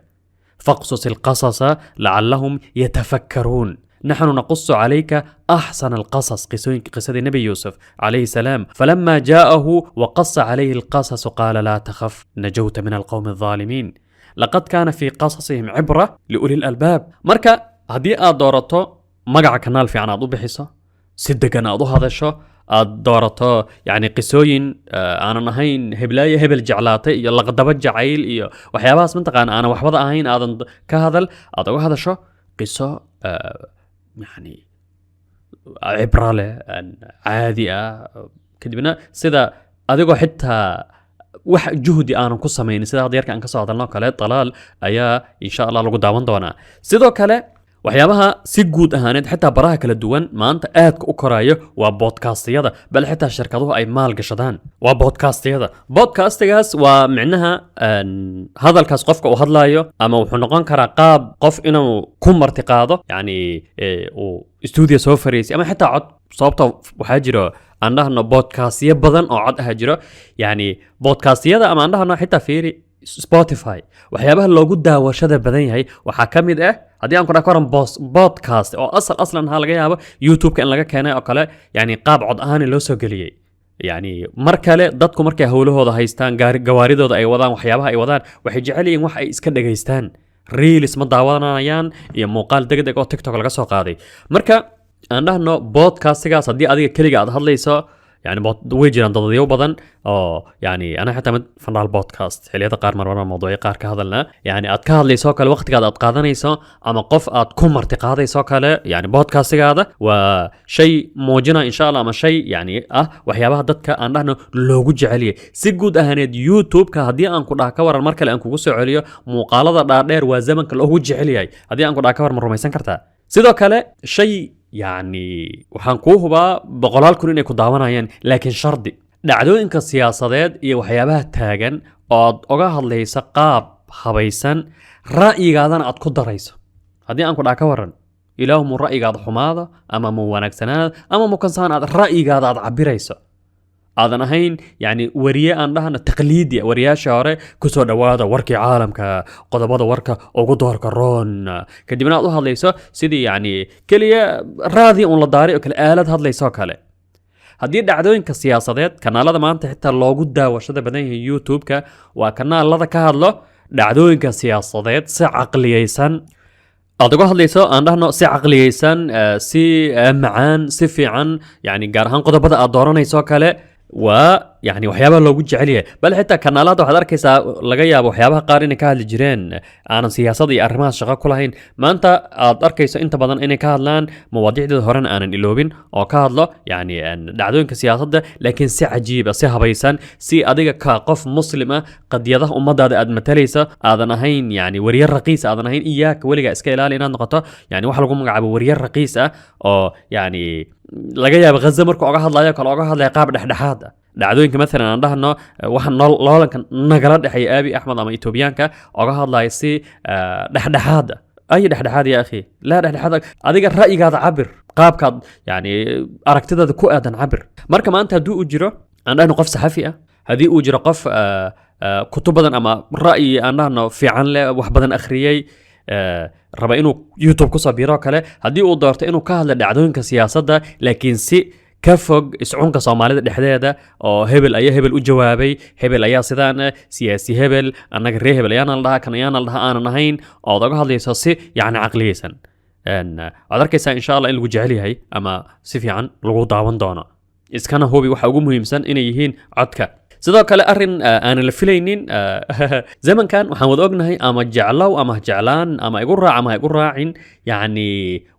faqsus ilqasasa lacallahum yatafakkaruun نحن نقص عليك أحسن القصص. قصة النبي يوسف عليه السلام فلما جاءه وقص عليه القصص قال لا تخف نجوت من القوم الظالمين لقد كان في قصصهم عبرة لأولي الألباب. مركا هدي دورتو مقع كنال في عناضو بحصة سدقنا أضو هذا الشو دورتو يعني قسوين أنا نهين هبلاية هبل جعلاتي يلا قدبت جعيل وحياباس منطقة أنا وحوض أهين أظن كهذا أضو هذا الشو قصة يعني عبرة له عادية كدبنا سيدا أديكو حتى wax juhdi aan ku sameeyay sida hadda yarka aan ka soo hadalno kale talaal ayaa insha Allah lagu daawan doonaa. sidoo kale waxyaabaha si guud ahaaneed xitaa baraha kala duwan maanta aadka u korayo waa podcastiyada, bal xitaa shirkaduhu ay maal gashadaan waa podcastiyada. podcastgaas waa micnaha hadalkaas qofka uu hadlayo ama wuxuu noqon karaa qaab qof inuu ku martiqaado, yani uu studio soo fariisay ama xitaa cod. sababtoo waxaa jiro aan dhahno podcastyo badan oo cod ah jiro. yani podcastiyada ama aan dhahno xitaa fiiri Spotify waxyaabaha loogu daawashada badan yahay waxaa ka mid ah haddii aan ku dhaho karan podcast oo aslan ha laga yaabo YouTube-ka in laga keenay oo kale, yani qaab cod ahaan loo soo geliyay. yani mar kale dadku markay hawlahooda haystaan gawaaridooda ay wadaan waxyaabaha ay wadaan waxay jecel yihiin wax ay iska dhageystaan. reels ma daawanayaan iyo muuqaal degdeg oo TikTok laga soo qaaday. marka aan dhahno podcastgaas haddii adiga keliga aad hadlayso, يعني way jiraan dadyo badan oo yani ana xitaa mid fanaal podcast xiliyada qaar marwana mawduucyo qaar ka hadalna, yani aad ka hadlayso kale waqtigaad aad qaadanayso ama qof aad ku martiqaadayso kale, yani podcastgaada waa shay muujina insha Allah ama shay yani waxyaabaha dadka aan dhahno loogu jeceliyo. si guud ahaaneed YouTube-ka haddii aan ku dhaha ka waran mar kale aan kugu soo celiyo muuqaalada dhaadheer waa zamanka loogu jecel yahay. haddii aan ku dhaha ka waran ma rumaysan kartaa. sidoo kale shay يعني waxaan kuu hubaa 100 kun inay ku daawanayaan, laakiin shardi dhacdooyinka siyaasadeed iyo waxyaabaha taagan oo oga hadlaysa qaab habaysan ra'yigaadana aad ku darayso. haddii aan ku dhaha ka waran ilaahu mu ra'yigaada xumaada ama mu wanaagsanaada ama mu kansaan aad ra'yigaada aad cabirayso aadan ahayn yani wariye aan dhahna taqliidi wariyaasha hore ku soo dhawaada warkii caalamka qodobada warka ugu doorka roon kadibna aad u hadlayso sidii yani kaliya raadi un la daaray oo kale aalad hadlayso kale. haddii dhacdooyinka siyaasadeed kanaalada maanta xitaa loogu daawashada badan yahay YouTube-ka waa kanaalada ka hadlo dhacdooyinka siyaasadeed si caqliyeysan aad uga hadlayso aan dhahno si caqliyeysan si macaan si fiican, yani gaar ahaan qodobada aad dooranayso kale waa يعني waxyaabaha loogu jecel yahay. bal xitaa kanaalada waxaad arkaysaa laga yaabo waxyaabaha qaar inay ka hadli jireen aanan siyaasadda iyo arrimahaas shaqo ku lahayn, maanta aad arkayso inta badan inay ka hadlaan mawaadiicdeeda horena aanan iloobin oo ka hadlo yani dhacdooyinka siyaasadda laakiin si cajiib ah si habaysan, si adiga ka qof muslim ah qadiyadaha ummadaada aad matalaysa aadan ahayn yani wariye raqiis aadan ahayn. iyaaka weliga iska ilaali inaad noqoto yani wax lagu magacaabo wariye raqiis ah oo yani laga yaabo Gaza markuu uga hadlayo kale uga hadlaya qaab dhexdhexaad ah. dhacdooyinka مثلا aan dhahno waxaan loolanka nagala dhaxay Abi Ahmed ama Etoobiyaanka uga hadlay si dhexdhexaad ay dhexdhexaad ya akhi la dhexdhexaad adiga ra'yigaada cabir qaabkaad yani aragtidaada ku aadan cabir. marka maanta haduu u jiro aan dhahno qof saxafi ah, hadii uu jiro qof kutub badan ama ra'yi aan dhahno fiican leh wax badan akhriyay raba inuu YouTube ku soo biiro kale, hadii uu doorto inuu ka hadlo dhacdooyinka siyaasadda laakiin si ka fog iscunka Soomaalida dhexdeeda oo hebel ayaa hebel u jawaabay, hebel ayaa sidaan siyaasi hebel annaga reer hebel ayaan la dhahaa kan ayaan la dhahaa aanan ahayn oo uga hadlayso si yani caqliyeysan. aad arkaysaa insha Allah in lagu jecel yahay ama si fiican lagu daawan doono. iskana hubi waxa ugu muhiimsan inay yihiin codka. sidoo kale arrin aan la filaynin zamankan waxaan wada ognahay ama jeclow ama jeclaan ama igu raac ama igu raacin yani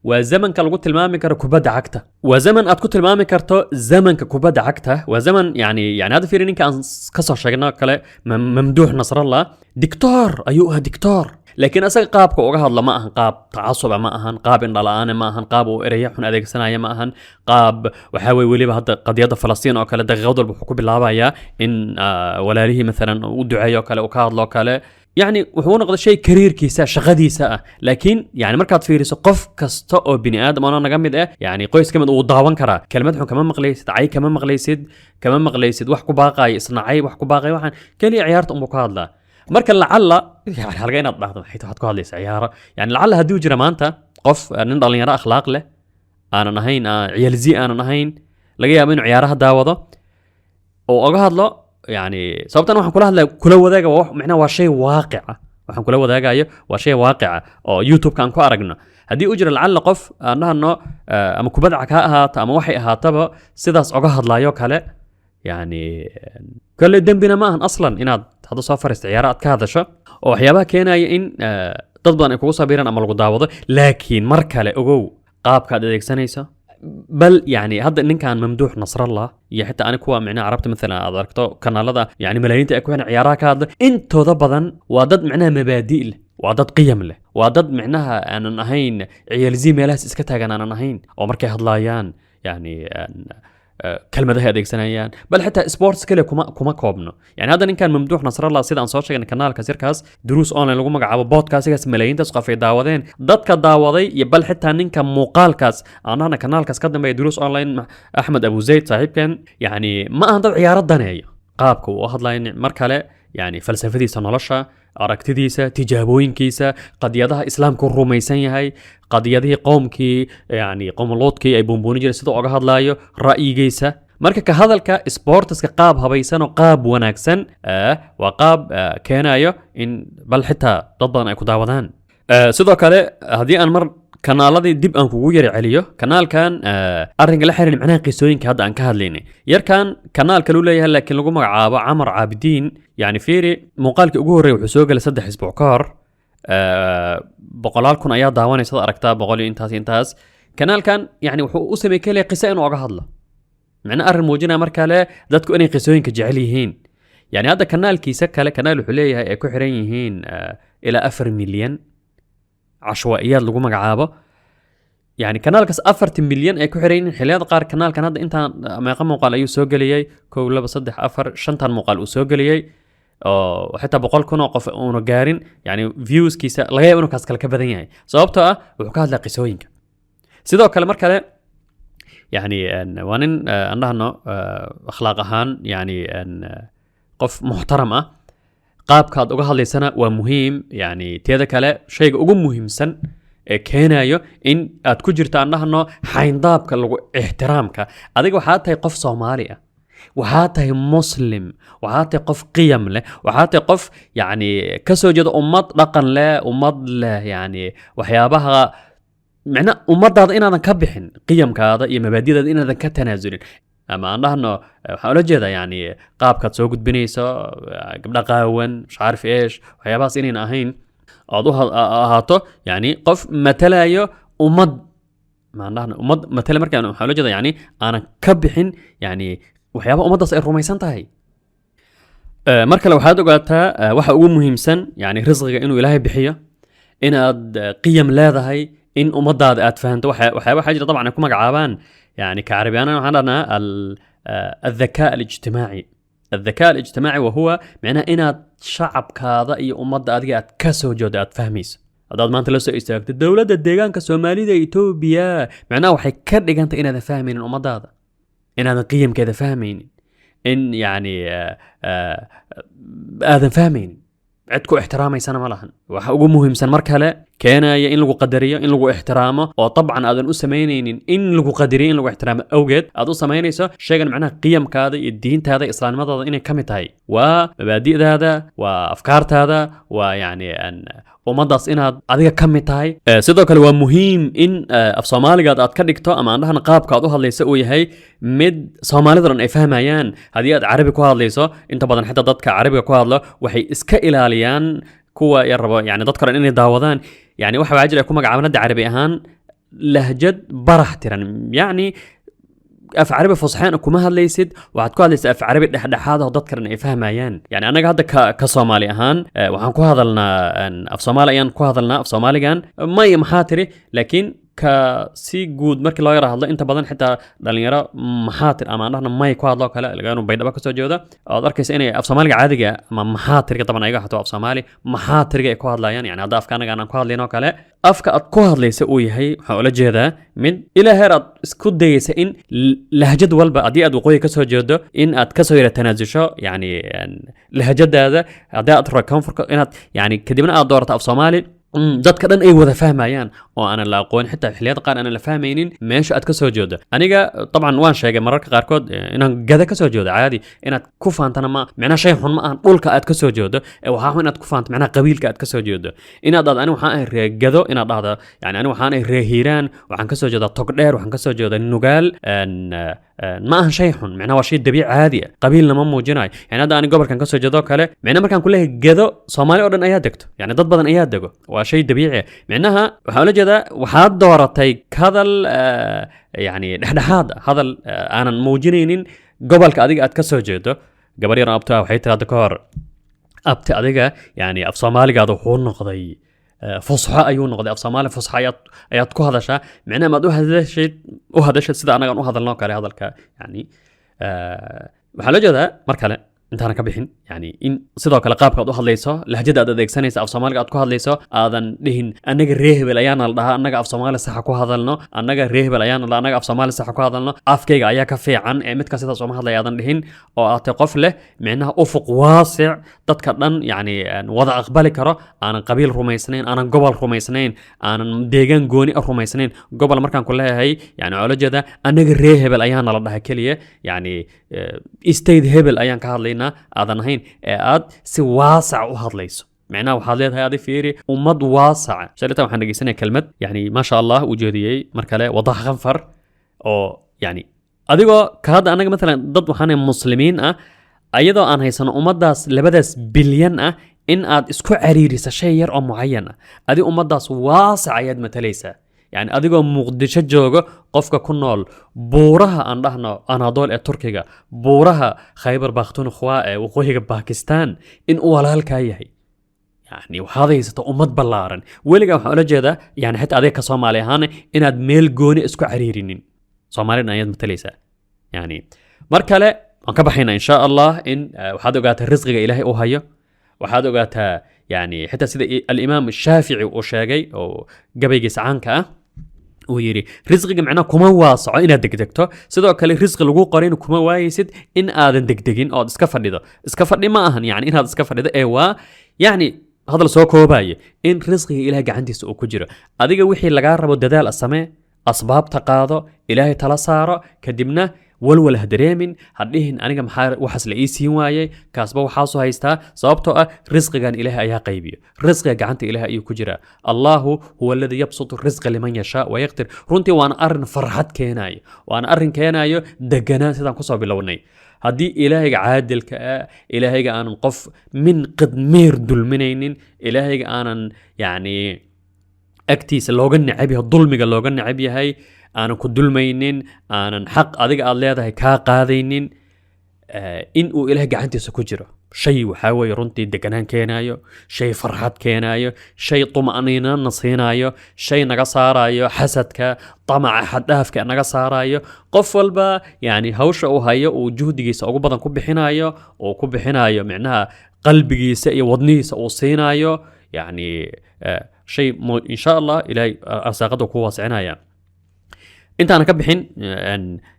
waa zamanka lagu tilmaami karo kubadda cagta waa zaman aad ku tilmaami karto zamanka kubadda cagta waa zaman yani hada fiiri ninka aan ka soo sheegno kale mamduux nasrallah dictor ayuu ahaa dictor laakiin asaga qaabka uga hadla ma ahan qaab tacasuba ma ahan qaab indhala'aan ma ahan qaab uu ereya xun adeegsanaya ma ahan qaab waxa weeye weliba hadda qadiyadda falastiin oo kale daqiiqad walba wuxuu ku bilaabayaa in walaalihii maalan u duceeyo kale uu ka hadlo kale يعني wuxuu noqday shay kariirkiisa shaqadiisa ah laakiin yani markaad fiiriso qof kasta oo bini aadam oo naga mid ah yani qoys kamid uu daawan kara kelmad xun kama maqlaysid ay kama maqlaysid wax ku baaqay isnacay wax ku baaqay waxaan kaliya ciyaarta uu ka hadlaa marka lacalla yani halka inaad dhahdo waxay ku hadlaysaa ciyaaro yani lacalla hadii jira maanta qof nin dhalinyaro akhlaaq leh aanan ahayn ciyaalzi aanan ahayn laga yaabo inuu ciyaaraha daawado oo uga hadlo يعني sababtan waxaan kula hadlay kula wadaaga macna waa shay waaqic ah waxaan kula wadaagayo waa shay waaqic ah oo YouTube kan ku aragno hadii uu jiro lacalla qof aanahno ama kubadda ka ahaata ama waxay ahaataba sidaas uga hadlayo kale yani kale dambina ma ahan aslan inaad hada soo fariisto ciyaaraad ka hadasho oo waxyaabaha keenaya in dad badan ay kugu sabiiraan ama lagu daawado laakiin mar kale ogow qaabka aad adeegsanayso بل يعني هذا إن كان ممدوح نصر الله حتى أنا كوا معنا عرفت مثلا أدركته كان هذا يعني ملايين تأكون عيارك هذا أنتو ضبطا وعدد معناها مبادئ له وعدد قيم له وعدد معناها أنا نهين عيال زي ملاس إسكتها أنا نهين أو مركي هضلايان يعني كلمة ده هذيك سنيان بل حتى سبورتس كله كما كوبنا يعني هذا إن كان ممدوح نصر الله سيد أنصار شيء إن كنال كثير كاس دروس أونلاين لقوا مقعب بودكاست كاس ملايين تسقى في دعوتين ضد كدعوتي يبل حتى إن كان مقال كاس أنا كنال كاس قدم دروس أونلاين أحمد أبو زيد صاحب كان يعني ما عندك عيارات دنيا قابك واحد لاين مركلة يعني فلسفة سنولشة aragtidiisa tijaabooyinkiisa qadiyadaha islaamku rumaysan yahay qadiyadii qoomkii yani qomoloodkii ay boonbooni jireen sida uga hadlaayo ra'yigiisa marka ka hadalka sportska qaab habaysan oo qaab wanaagsan waa qaab keenayo in bal xitaa dad badan ay ku daawadaan sidoo kale hadii aan mar kanaaladii dib aan kugu yari celiyo kanaalkan arrinka la xiriir macnaha qisooyinka hadda aan ka hadlaynay yarkan kanaalka uu leeyahay laakiin lagu magacaabo Camar Caabidiin yani fiiri muuqaalkii ugu horeeyay wuxuu soo galay 3 isbuuc ka hor boqolaal kun ayaa daawanaysa aragtaa boqol intaas kanaalkan yani wuxuu u sameeyay kaliya qiso inuu uga hadlo macna arrin muujinaya marka le dadku inay qisooyinka jecel yihiin yani hadda kanaalkiisa kale kanaal wuxuu leeyahay ay ku xiran yihiin ilaa 4 milyan عشوائيات لقوا مقعابة يعني كنال كاس 4 مليون اي كحرين حليات قار كنال كان هذا انت ما يقام مقال ايو سوق ليي كو لا بصدح افر شنتان مقال سوق ليي وحتى بقول كنا وقف اونو غارين يعني فيوز كيسا لا يابنو كاس كلا كبدن yahay sababtoo ah wuxuu ka hadlaa qisooyinka sidoo kale mar kale يعني waanin annahno akhlaaq ahaan yani qof muhtaram ah qaabkaad uga hadlaysana waa muhiim yani teeda kale shayga ugu muhiimsan ee keenayo in aad ku jirto annahno xayndaabka lagu ixtiraamka adiga waxaad tahay qof Soomaali ah waxaad tahay muslim waxaad tahay qof qiyam leh waxaad tahay qof yani ka soo jeeda ummad dhaqan leh ummad leh yani waxyaabaha macna ummadaada inaadan ka bixin qiyamkaada iyo mabaadi'daada inaadan ka tanaasulin ama annahno waxaan la jeedaa yani qaabkaad soo gudbinayso gabdha qaawan mش عارف ايش waxyaabahaas inaan ahayn aad u ahaato yani qof matalayo ummad ma annahno ummad matala markaan waxaan la jeedaa yani aanan ka bixin yani waxyaabaha ummadaas ay rumaysan tahay mar kale waxaad ogaataa waxa ugu muhiimsan yani risqiga inuu Ilaahay bixiyo inaad qiyam leedahay in ummadaada aad fahanto waxyaabaha jira طبعا ku magacaabaan يعني كعربي أنا عندنا الذكاء الاجتماعي وهو معناه إن شعب كذا أي أمضى أدقات كسو جودات فهميس هذا ما أنت لسه استأكد الدولة الدجان كسومالي ده إثيوبيا معناه وحكر دجان أنت إن هذا فاهمين الأمضى هذا إن هذا قيم كذا فاهمين إن يعني هذا فاهمين عندكم احترامي سنة ملهن وحقوق مهم سنة مركلة keenaya in lagu qadariyo in lagu ixtiraamo oo dabcan aadan u sameynaynin in lagu qadariyo in lagu ixtiraamo awgeed aad u sameynayso shaygan macnaha qiyamkaada iyo diintaada islaamnimadaada inay ka mid tahay waa mabaadi'daada waa afkaartaada waa yani ummadaas inaad adiga ka mid tahay sidoo kale waa muhiim in af soomaaligaad aad ka dhigto ama andhahana qaabka aad u hadlaysa uu yahay mid soomaalidan ay fahmayaan haddii aad carabi ku hadlayso inta badan xitaa dadka carabiga ku hadlo waxay iska ilaaliyaan kuwa yar rabo yani dadka dhan inay daawadaan yani waxa waajir ay ku magacaabaan hadda carabi ahaan lahjad barax tiran yani af carabi fusxaan kuma hadlaysid waxaad ku hadlaysaa af carabi dhexdhexaad oo dadka dhan ay fahmayaan yani anaga hadda ka Soomaali ahaan waxaan ku hadalnaa af Soomaali ayaan ku hadalnaa af Soomaaligan ma maxaa tiri laakiin ka si guud markii loo yara hadlo inta badan xitaa dhalinyaro maxaatir ama andhahna may ku hadlo kale laga baydhaba ka soo jeedo aad arkaysa inay af Soomaaliga caadiga ama maxaatirka taban ayaga xataa af Soomaali maxaatirga ay ku hadlayaan yani hadda afka anaga aan ku hadlayno kale afka aad ku hadlaysa uu yahay waxa ula jeedaa mid ilaa heer aad isku dayaysa in lahjad walba haddii aad waqooyi ka soo jeedo in aad ka soo yara tanaasusho yani lahjadaada haddii aad rabo koonfurka inaad yani kadibna aad doorato af Soomaali dadka dhan ay wada fahmayaan oo aan la aqoon xitaa xilliyada qaar aan la fahmaynin meesha aad ka soo jeedo aniga طبعا waan sheegay mararka qaar kood inaan gada ka soo jeedo caadi inaad ku faantana ma macna shay xun ma aan dhulka aad ka soo jeedo waxa inaad ku faanto macna qabiilka aad ka soo jeedo inaad ani waxaan ahay reegado inaad dhahdo yani ani waxaan ahay reehiiraan waxaan ka soo jeedaa togdheer waxaan ka soo jeedaa nugaal ما أهن شيء حن معناه وشيء دبيع عادي قبيلنا ما موجناي يعني هذا أنا قبل كان كسر جذا كله معناه مركان كله جذا صومالي أردن أياد دكتو يعني ضد بدن أياد دكتو وشيء دبيعي معناها وحول جذا وحاد دورتي هذا يعني هذا أنا موجنين قبل كأديك أتكسر جذا قبل يرى أبتها وحيت هذا كار أبتها أديك يعني في صومالي قاعد هون قضي فصحى أيون نقد أف صومالي فصحى أيات كه هذا شيء معناه ما ده هذا شيء وهذا شيء سيدا أنا وهذا الناقة هذا الك يعني وحلا جدا مركله أنت أنا كبيحين يعني إن سيدا كلا قاب قد وهذا ليسا لهجة هذا ذيك سنة أف صومالي قد كه هذا ليسا هذا لهن أنك ريه بالأيان الله أنك أف صومالي صح كه هذا لنا أنك ريه بالأيان الله أنك أف صومالي صح كه هذا لنا أفكي جاية كفي عن أمت كسيدا صومالي هذا أيضا لهن أو أتقف له معناه أفق واسع تذكرن يعني وضع أقبال كرا أنا قبيل روميسنين أنا قبل روميسنين أنا ديجان جوني روميسنين قبل مركان كلها هي يعني على جدا أنك ريه بالأيان الله كليه يعني استيد هبل أيان كهذا هذا نهين أد سواسع وهذا ليس معناه وحالات هذه فيري ومد واسع شريتها وحنا جيسنا كلمة يعني ما شاء الله وجودي مركله وضح غنفر أو يعني أديكو كهذا أنا مثلا ضد وحنا مسلمين أيضا أنا هيسنا أمداس لبداس بليون إن أد إسكو عريريس شيء أو معين أدي أمداس واسع يد متليسة يعني أديكو مقدشة جوجو قفك كنول بورها أنهنا أناضول تركيا بورها خيبر باختونخوا وقوهيga باكستان إن walaalkaayahay يعني وهذا يستا أمد بلارن weliga waxa la jeeda يعني حتى adeeg ka Soomaali ahaan inaad meel gooni isku cariirinin Soomaalina ayad mataleysa يعني markale aan ka baxayna insha Allah in waxaad ogaataa rizqiga Ilaahay oo hayo waxaad ogaataa يعني حتى sida al-Imam Shafi'i oo sheegay oo gabaygiisa caanka ah ويري رزقك معناه كما واسع إن دقدقته سيدا كله رزق لجو قارين كما وايسد إن آذن دقدقين أو اسكفر لي ما أهن يعني إن هذا اسكفر ده أيوة يعني هذا السوق هو باي إن رزقه إلهي عندي سوق كجرا أديك وحي لجارب الددال السماء أسباب تقاضى إلهي تلصار كدمنا والوله دريمين هديهن أنا جم وحصل إيسي وايي كاسبه وحاسو هيستا صابته رزق جان إله أيها قيبي رزق جعنت إله أيو كجرا الله هو الذي يبسط الرزق لمن يشاء ويقدر رنتي وأنا أرن فرحت كيناي وأنا أرن كيناي دجنات هذا قصة بلوني هدي إلهي عادل كأ إلهي أنا نقف من قد مير دل منين إلهي أنا يعني أكتيس اللوجن عبيه الظلم اللوجن عبيه هاي أنا كدلمينين أنا حق أديك الله هذا كقاذينين إن وإله جعنتي سكجرة شيء وحاول يرنتي دكانان كينايو شيء فرحات كينايو شيء طمأنينة نصينايو شيء نقصارايو حسدك طمع حدافك نقصارايو قفل با يعني هوش أو هايو وجهدي سأقول بدن كوب حنايو معناها قلبي سأي وضني سأوصينايو يعني شيء إن شاء الله إلهي أرزاقته كواسعنايا انت انا كبحين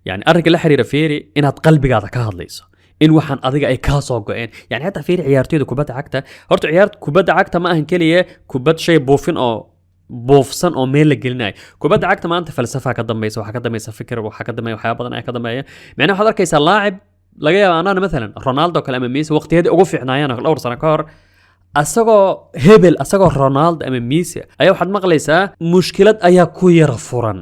يعني ارق لا xiriir fiiri inaad qalbigaada ka hadlayso in waxaan adiga ay ka soo go'een yani hada fiiri ciyaartooyda kubadda cagta horta ciyaarta kubadda cagta ma ahan kaliya kubad shay buufin oo buufsan oo meel la gelinayo kubadda cagta maanta falsafa ka dambaysa waxa ka dambaysa fikir waxa ka dambeeya waxyaabo badan ay ka dambeeya macnaheedu waxaad arkaysaa laacib laga yaabo anana مثلا Ronaldo kale ama Messi waqtiyada ugu fiicnaayeen dhowr sano ka hor asagoo hebel asagoo Ronaldo ama Messi ayaa waxaad maqlaysaa mushkilad ayaa ku yara furan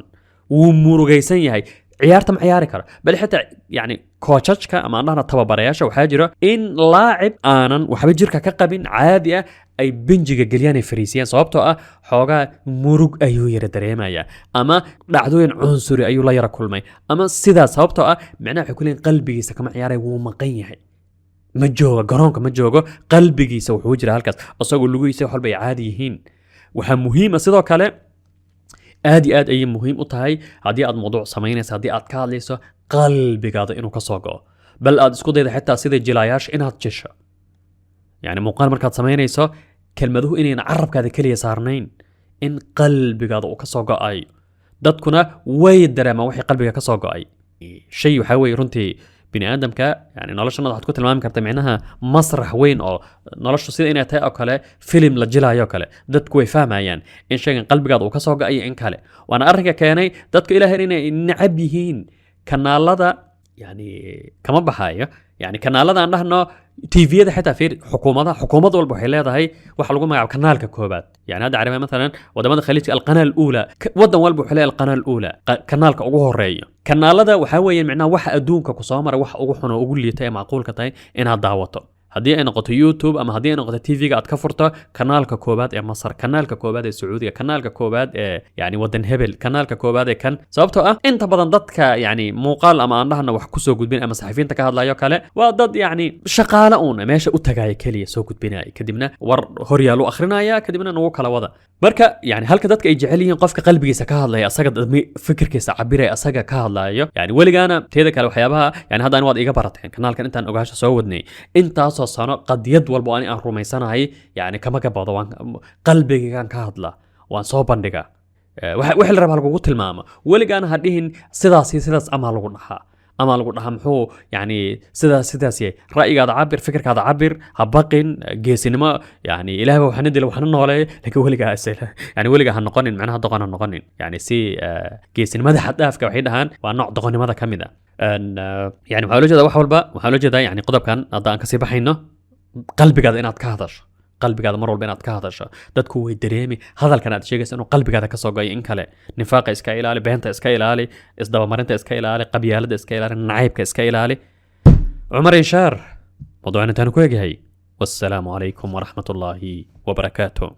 wuu murugaysan yahay ciyaarta ma ciyaari karo bal xitaa yani coachka ama anana tababarayaasha waxa jira in laacib aanan waxba jirka ka qabin caadi ah ay benjiga galiyaan ay fariisiyaan sababtoo ah xoogaa murug ayuu yara dareemaya ama dhacdooyin cunsuri ayuu la yara kulmay ama sidaas sababtoo ah macnaha waxa ku leeyahay qalbigiisa kama ciyaaray wuu maqan yahay ma joogo garoonka ma joogo qalbigiisa wuxuu jira halkaas asagoo lugihiisa wax walba ay caadi yihiin waxa muhiim ah sidoo kale aad iyo aad ayay muhiim u tahay haddii aad mawduuc samaynayso haddii aad ka hadlayso qalbigaada inuu ka soo go'o bal aad isku dayda xitaa sida jilayaasha inaad jisho يعني muuqaal markaad samaynayso kelmaduhu inayna carabkaada kaliya saarnayn in qalbigaada uu ka soo go'ay dadkuna way dareemaan wixii qalbiga ka soo go'ay shay waxa weeye runtii bini aadamka yani noloshana waxaad ku tilmaami kartaa micnaha masrax weyn oo noloshu sida inay tahay oo kale film la jilaayo kale dadku way fahmayaan in shaygan qalbigaada uu ka soo go'ay in kale waana arrinka keenay dadku ilaahay inay nacab yihiin kanaalada يعني كما بحايا يعني كنالada aan dhahno TV-yada xitaa fiir xukuumad walba waxay leedahay waxa lagu magacaabo kanaalka koobaad yani hadda arimo مثلا wadamada khaliijka alqanaal الاولى wadan walba wuxuu leeyahay alqanaal الاولى kanaalka ugu horeeyo kanaalada waxa weeyaan macnaha waxa adduunka ku soo maray waxa ugu xun oo ugu liitay macquulka tahay inaad daawato haddii ay noqoto YouTube ama haddii ay noqoto TV-ga aad ka furto kanaalka koobaad ee Masar kanaalka koobaad ee Sacuudiga kanaalka koobaad ee yani wadan hebel kanaalka koobaad ee kan sababtoo ah inta badan dadka yani muuqaal ama aan dhahna wax ku soo gudbin ama saxafiyiinta ka hadlayo kale waa dad yani shaqaale uuna meesha u tagaaya kaliya soo gudbinaya kadibna war horyaalu akhrinaya kadibna nagu kala wada marka yani halka dadka ay jecel yihiin qofka qalbigiisa ka hadlaya asaga fikirkiisa cabiraya asaga ka hadlayo yani weligaana teeda kale waxyaabaha yani hadda waad iga barateen kanaalkan intaan ogaasho soo wadnay intaas sano qadiyad walba aan rumaysanahay yani kama gabado waan qalbigaygan ka hadla waan soo bandhiga waxa la rabaa lagu tilmaamo weligaana hadhihin sidaas ama lagu dhaha muxuu yani sidaas ra'yigaada cabir fikirkaada cabir habaqin geesinimo yani ilaahay waxana dilo waxana nooleeyo laakiin weligaa ha noqonin macnaha doqon ha noqonin yani si geesinimada xad dhaafka waxay dhahaan waa nooc doqonnimada ka mid ah يعني waxaa loo jeedaa wax walba waxaa loo jeedaa yani qodobkan hadda aan ka sii baxayno qalbigaada inaad ka hadasho qalbigaada mar walba inaad ka hadasho dadku way dareemi hadalkan aad sheegayso inuu qalbigaada ka soo go'ay in kale nifaaqa iska ilaali beenta iska ilaali isdabamarinta iska ilaali qabyaalada iska ilaali nacaybka iska ilaali cumar inshaar mawduucan intaan ku egahay wassalaamu calaykum waraxmatullaahi wabarakaatuh